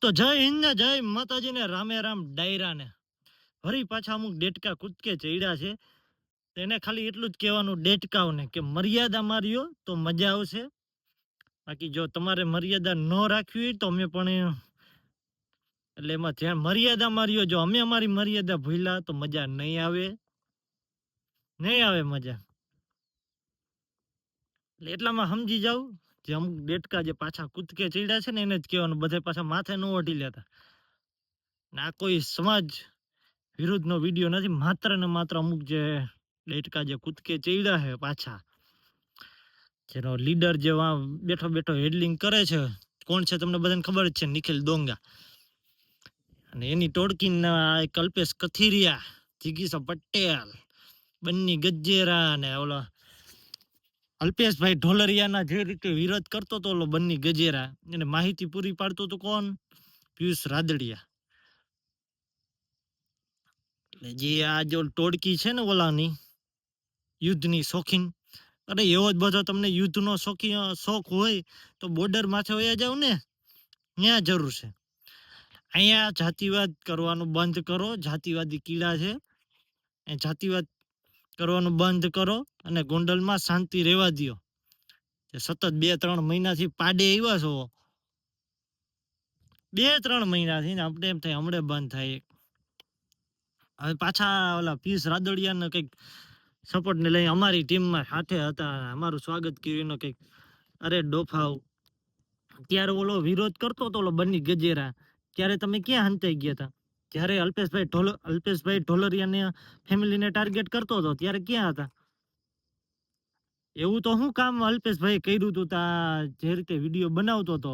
તો જય હિન્દ ને જય માતાજી ને રામે રામ ડાયરા ને ફરી પાછા અમુક ડેટકા કૂદકે ચડ્યા છે. તેને ખાલી એટલું જ કહેવાનું ડેટકાઓને કે મર્યાદા માર્યો તો મજા આવશે. બાકી જો તમારે મર્યાદા ન રાખવી હોય તો અમે પણ એટલે એમાં જ્યાં મર્યાદા માર્યો, જો અમે અમારી મર્યાદા ભૂલ્યા તો મજા નહીં આવે, નહીં આવે મજા. એટલે એટલામાં સમજી જાવ, જે અમુક ડેટકા જે પાછા કૂદકે ચડ્યા છે ને એને જ કહેવાનું, બધા પાછા માથે ન ઓઢી લેતા. ના કોઈ સમાજ વિરુદ્ધનો વિડીયો નથી, માત્ર ને માત્ર અમુક જે ડેટકા જે કૂદકે ચડ્યા છે પાછા, જેનો લીડર જે બેઠો બેઠો હેડલિંગ કરે છે, કોણ છે તમને બધાને ખબર જ છે, નિખિલ ડોંગા. અને એની ટોળકીના કલ્પેશ કથિરિયા, જિગીસા પટેલ, બન્ની ગજેરા ને ઓલો અલ્પેશભાઈ ઢોલરિયાના જે રીતે વિરોધ કરતો હતો ઓલો બન્ની ગજેરા, એને માહિતી પૂરી પાડતો હતો કોણ? પિયુષ રાદડિયા. એટલે જે આ જો ટોળકી છે ને ઓલાની યુદ્ધની શોખીન, અરે એવો જ બધો તમને યુદ્ધનો શોખ હોય તો બોર્ડર માથે વયા જાવ ને, ત્યાં જરૂર છે. અહીંયા જાતિવાદ કરવાનું બંધ કરો, જાતિવાદી કીડા છે એ જાતિવાદ કરવાનું બંધ કરો અને ગોંડલમાં શાંતિ રહેવા દો. સતત 2-3 મહિનાથી પાડે આવ્યા છો, 2-3 મહિનાથી ને આપણે એમ થાય હમણાં બંધ થાય. હવે પાછા ઓલા પિયુષ રાદડિયાને કંઈક સપોર્ટ ને લઈ અમારી ટીમમાં સાથે હતા, અમારું સ્વાગત કર્યું કંઈક. અરે ડોફાવ, ત્યારે ઓલો વિરોધ કરતો હતો ઓલો બન્ની ગજેરા, ત્યારે તમે ક્યાં હંતાઈ ગયા હતા? જ્યારે અલ્પેશભાઈ ઢોલરિયાને ફેમિલીને ટાર્ગેટ કરતો હતો ત્યારે ક્યાં હતા? એવું તો શું કામ અલ્પેશભાઈ કર્યું હતું જે રીતે વિડીયો બનાવતો હતો?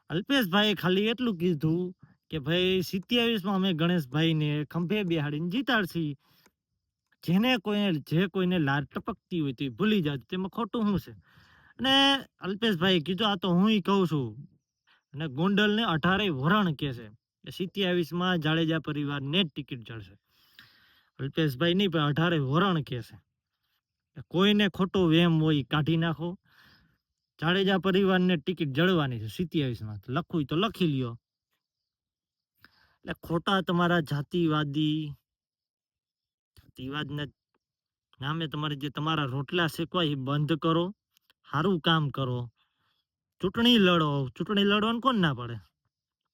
અલ્પેશભાઈ ખાલી એટલું કીધું કે ભાઈ 27માં અમે ગણેશભાઈને ખંભે બેહાડીને જીતાડશી. જે કોઈને લાડ ટપકતી હોય તે ભૂલી જાય, તેમાં ખોટું શું છે? અને અલ્પેશભાઈ કીધું આ તો હું કહું છું, અને ગોંડલને 18 વરણ કે છે, 27માં જાડેજા પરિવારને જ ટિકિટ જળશે. અલ્પેશભાઈ નહીં પણ 18 વરણ કે છે. કોઈને ખોટો વેમ હોય કાઢી નાખો. જાડેજા પરિવારને ટિકિટ જળવાની છે 27માં, લખવું તો લખી લ્યો. એટલે ખોટા તમારા જાતિવાદના નામે તમારે જે તમારા રોટલા શેકવા એ બંધ કરો, સારું કામ કરો, ચૂંટણી લડો. ચૂંટણી લડવાનું કોણ ના પડે?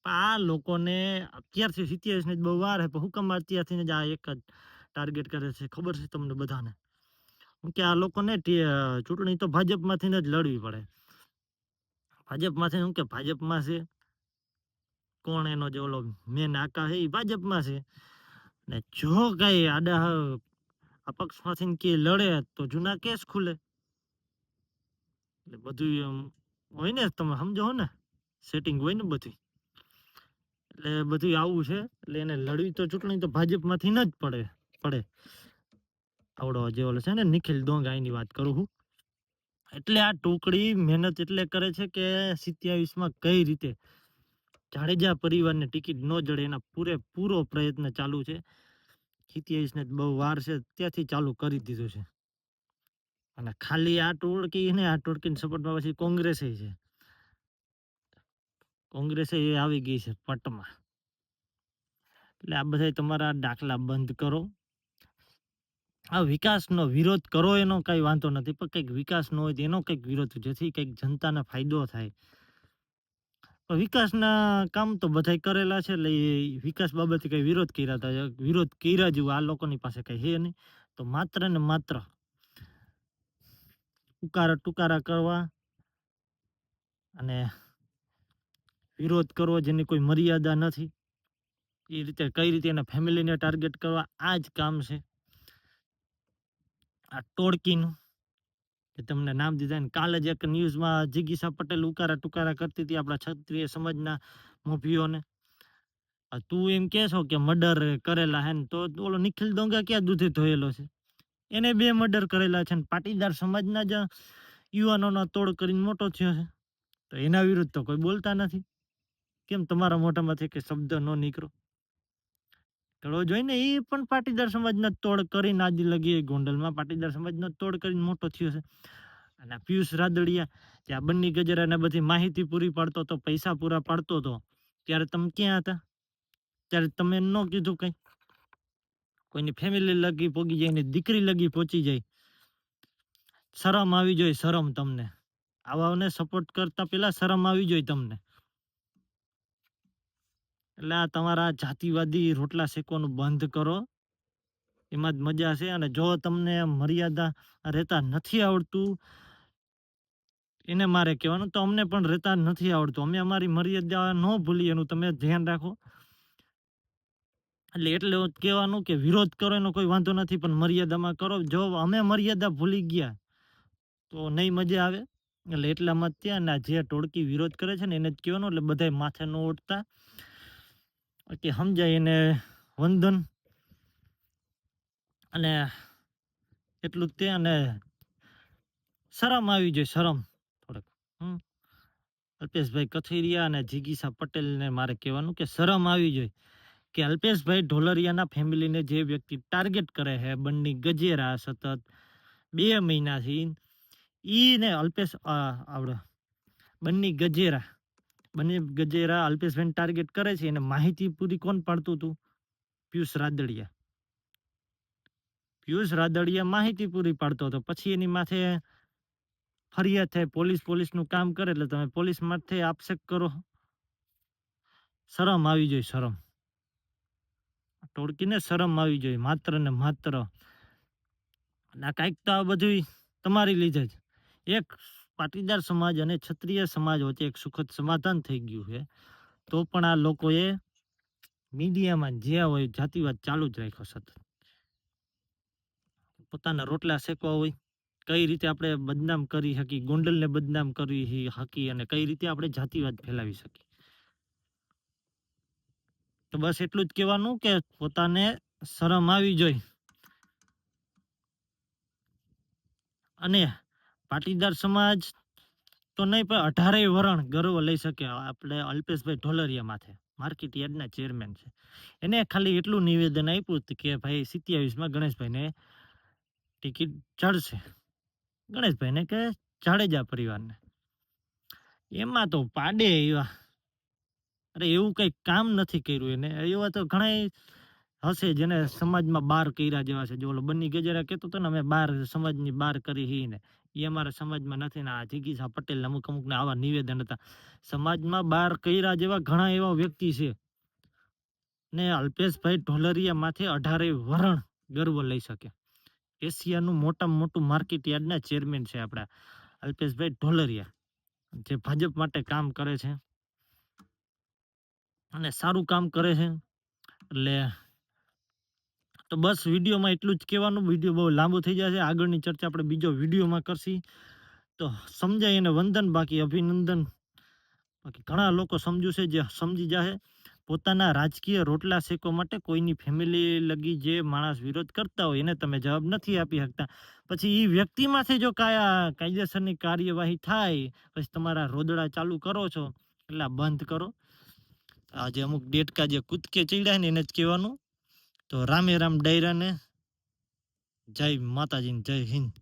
આ લોકોને અત્યારથી 27 બહુ વાર હે, પણ હુકમ અત્યારથી જ આ એક જ ટાર્ગેટ કરે છે, ખબર છે તમને બધાને કે આ લોકોને ચૂંટણી તો ભાજપમાંથી જ લડવી પડે. ભાજપમાંથી શું કે ભાજપમાં છે કોણ, એનો જે ઓલો મેન આકા છે એ ભાજપમાં છે. ને જો કઈ આડા અપક્ષમાંથી કે લડે તો જૂના કેસ ખુલે. એટલે બધું હોય ને, તમે સમજો ને, સેટિંગ હોય ને બધી. એટલે બધું આવું છે. એટલે એને લડવી તો ચૂંટણી તો ભાજપમાંથી જ પડે. આવડો જે ઓલો છે ને નિખિલ ડોંગા, એની વાત કરું છું. એટલે આ ટુકડી મહેનત એટલે કરે છે કે 27માં કઈ રીતે જાડેજા પરિવારને ટિકિટ ન જડે, એના પૂરેપૂરો પ્રયત્ન ચાલુ છે. 27ને બહુ વાર છે ત્યાંથી ચાલુ કરી દીધું છે. અને ખાલી આ ટોળકીને સપોર્ટમાં પછી કોંગ્રેસે છે. કોંગ્રેસે એ આવી ગઈ છે પટમાં. એટલે આ બધા તમારા દાખલા બંધ કરો. આ વિકાસનો વિરોધ કરો એનો કઈ વાંધો નથી, પણ કંઈક વિકાસ ન હોય તો એનો કંઈક વિરોધ, જેથી કંઈક જનતાને ફાયદો થાય. વિકાસના કામ તો બધા કરેલા છે, એટલે વિકાસ બાબતે કઈ વિરોધ કર્યા જેવું આ લોકોની પાસે કઈ છે નહીં. તો માત્ર ને માત્ર ટુકારા કરવા અને વિરોધ કરવો જેની કોઈ મર્યાદા નથી, એ રીતે કઈ રીતે એના ફેમિલીને ટાર્ગેટ કરવા, આ જ કામ છે આ ટોળકીનું. તમને નામ દીધા ને, કાલે જ એક ન્યૂઝમાં જિગીસા પટેલ ટુકારા કરતી હતી આપણા ક્ષત્રિય સમાજના મોભીઓને. તું એમ કે છો કે મર્ડર કરેલા હે ને, તો ઓલો નિખિલ ડોંગા ક્યાં દૂધે ધોયેલો છે? એને 2 મર્ડર કરેલા છે ને પાટીદાર સમાજના જ યુવાનોનો તોડ કરીને મોટો થયો છે. તો એના વિરુદ્ધ તો કોઈ બોલતા નથી. કેમ તમારા મોઢામાંથી કે શબ્દ ન નીકળો? કરો જોઈને એ પણ પાટીદાર સમાજના તોડ કરીને આજ લગી ગોંડલમાં પાટીદાર સમાજનો તોડ કરીને મોટો થયો છે. અને આ પિયુષ રાદડિયા ત્યાં બન્ની ગજેરાને બધી માહિતી પૂરી પાડતો હતો, પૈસા પૂરા પાડતો હતો, ત્યારે તમે ક્યાં હતા? ત્યારે તમે ન કીધું કંઈ. કોઈની ફેમિલી લગી પોગી જાય ને દીકરી લગી પહોંચી જાય. શરમ આવી જોઈએ, શરમ તમને. આવાને સપોર્ટ કરતા પેલા શરમ આવી જોઈએ તમને. એટલે આ તમારા જાતિવાદી રોટલા શેકવાનું બંધ કરો. એમાં જ મજા છે. અને જો તમને મર્યાદા રહેતા નથી આવડતું, એને મારે કહેવાનું તો અમને પણ રહેતા નથી આવડતું. અમે અમારી મર્યાદા ન ભૂલી, એનું તમે ધ્યાન રાખો. એટલે કહેવાનું કે વિરોધ કરો એનો કોઈ વાંધો નથી, પણ મર્યાદામાં કરો. જો અમે મર્યાદા ભૂલી ગયા તો નહીં મજા આવે. એટલે એટલામાં ત્યાં ના જે ટોળકી વિરોધ કરે છે ને એને જ કહેવાનું. એટલે બધાય માથે ન ઉઠતા કે સમજાય એને વંદન. અને એટલું જ તે. અને શરમ આવી જોઈએ, શરમ થોડુંક. અલ્પેશભાઈ કથિરિયા અને જિગીસા પટેલને મારે કહેવાનું કે શરમ આવી જોઈએ કે અલ્પેશભાઈ ઢોલરિયાના ફેમિલીને જે વ્યક્તિ ટાર્ગેટ કરે છે, બન્ની ગજેરા સતત 2 મહિનાથી, ઈને અલ્પેશ આવડે બન્ની ગજેરા અલ્પેશભાઈને ટાર્ગેટ કરે છે. એને માહિતી પૂરી કોણ પાડતું હતું? પિયુષ રાદડિયા માહિતી પૂરી પાડતો હતો. પછી એની માથે ફરિયાદ થાય, પોલીસનું કામ કરે એટલે તમે પોલીસ માથે આક્ષેપ કરો. શરમ આવી જોઈએ, શરમ. ટોળકીને શરમ આવી જોઈએ, માત્ર ને માત્ર. ના કાંઈક તો આ બધું તમારી લીધે જ. એક પાટીદાર સમાજ અને ક્ષત્રિય સમાજ વચ્ચે એક સુખદ સમાધાન થઈ ગયું છે, તો પણ આ લોકોએ મીડિયામાં જે હોય જાતિવાદ ચાલુ જ રાખ્યો સતત. પોતાના રોટલા શેકવા હોય, કઈ રીતે આપણે બદનામ કરી શકીએ, ગોંડલને બદનામ કરી શકીએ, અને કઈ રીતે આપણે જાતિવાદ ફેલાવી શકીએ. તો બસ એટલું જ કહેવાનું કે પોતાને શરમ આવી જોઈએ. અને પાટીદાર સમાજ તો નહીં, પણ 18 વરણ ગર્વ લઈ શકે આપણે અલ્પેશભાઈ ઢોલરિયા માથે. માર્કેટ યાર્ડના ચેરમેન છે. એને ખાલી એટલું નિવેદન આપ્યું હતું કે ભાઈ 27માં ગણેશભાઈને ટિકિટ ચડશે. ગણેશભાઈને કે જાડેજા પરિવારને. એમાં તો પાડે એવા. અરે એવું કંઈ કામ નથી કર્યું એને. એવા તો ઘણા હશે જેને સમાજમાં બહાર કર્યા જેવા છે. જો ઓલો બન્ની ગજેરા કહેતો હતો ને, અમે સમાજની બહાર કરી હી ને, એ અમારા સમાજમાં નથી. ને આ જિગીસા પટેલ અમુક ને આવા નિવેદન હતા. સમાજમાં બહાર કર્યા જેવા ઘણા એવા વ્યક્તિ છે. ને અલ્પેશભાઈ ઢોલરિયા માથે 18 વરણ ગર્વ લઈ શકે. એશિયાનું મોટામાં મોટું માર્કેટ યાર્ડના ચેરમેન છે આપણા અલ્પેશભાઈ ઢોલરિયા, જે ભાજપ માટે કામ કરે છે અને સારું કામ કરે છે. એટલે તો બસ વિડીયોમાં એટલું જ કહેવાનું. વિડીયો બહુ લાંબો થઈ જશે. આગળની ચર્ચા આપણે બીજો વિડીયોમાં કરશી. તો સમજાય એને વંદન, બાકી અભિનંદન. બાકી ઘણા લોકો સમજુ છે જે સમજી જાય. પોતાના રાજકીય રોટલા શેકવા માટે કોઈની ફેમિલી લગી જે માણસ વિરોધ કરતા હોય એને તમે જવાબ નથી આપી શકતા. પછી એ વ્યક્તિમાંથી જો કાયદેસરની કાર્યવાહી થાય, પછી તમારા રોદડા ચાલુ કરો છો, એટલે બંધ કરો. આજે અમુક ડેટકા જે કૂદકે ચડ્યા ને એને જ કહેવાનું. તો રામે રામ ડાયરાને જય માતાજી, જય હિન્દ.